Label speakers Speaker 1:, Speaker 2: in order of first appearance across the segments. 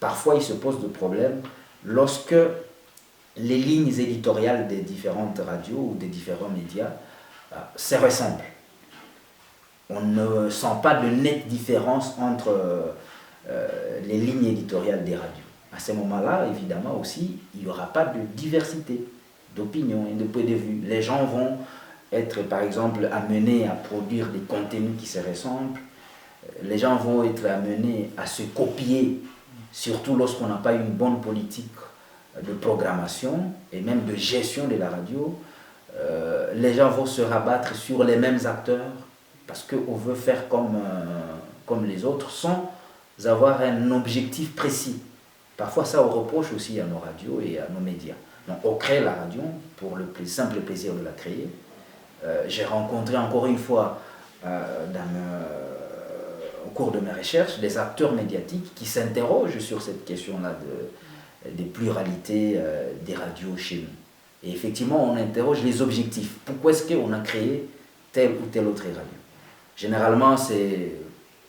Speaker 1: parfois il se pose de problèmes lorsque les lignes éditoriales des différentes radios ou des différents médias se ressemblent. On ne sent pas de nette différence entre les lignes éditoriales des radios. À ce moment-là, évidemment aussi, il n'y aura pas de diversité d'opinions et de points de vue. Les gens vont être, par exemple, amenés à produire des contenus qui se ressemblent. Les gens vont être amenés à se copier, surtout lorsqu'on n'a pas une bonne politique de programmation et même de gestion de la radio. Les gens vont se rabattre sur les mêmes acteurs parce qu'on veut faire comme les autres sans avoir un objectif précis. Parfois ça on reproche aussi à nos radios et à nos médias. Donc on crée la radio pour le simple plaisir de la créer. J'ai rencontré encore une fois au cours de mes recherches des acteurs médiatiques qui s'interrogent sur cette question-là des pluralités des radios chez nous. Et effectivement on interroge les objectifs. Pourquoi est-ce qu'on a créé telle ou telle autre radio? Généralement c'est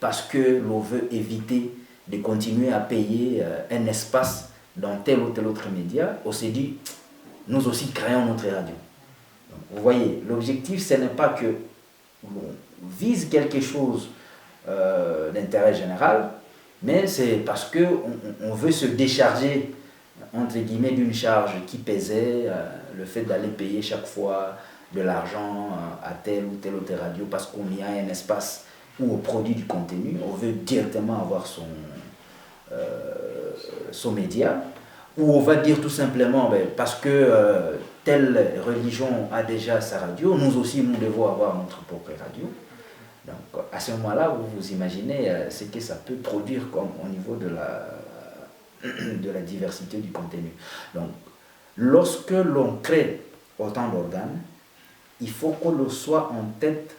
Speaker 1: parce que l'on veut éviter de continuer à payer un espace dans tel ou tel autre média. On s'est dit, nous aussi créons notre radio. Donc, vous voyez, l'objectif, ce n'est pas que l'on vise quelque chose d'intérêt général, mais c'est parce qu'on veut se décharger, entre guillemets, d'une charge qui pesait, le fait d'aller payer chaque fois de l'argent à telle ou telle autre radio, parce qu'on y a un espace où on produit du contenu, on veut directement avoir son média, ou on va dire tout simplement parce que telle religion a déjà sa radio, nous aussi nous devons avoir notre propre radio. Donc à ce moment-là, vous imaginez ce que ça peut produire au niveau de la diversité du contenu. Donc lorsque l'on crée autant d'organes, il faut qu'on soit en tête,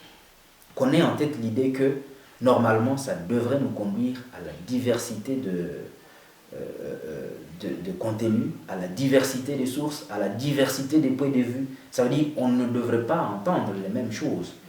Speaker 1: qu'on ait en tête l'idée que normalement ça devrait nous conduire à la diversité de contenu, à la diversité des sources, à la diversité des points de vue. Ça veut dire qu'on ne devrait pas entendre les mêmes choses.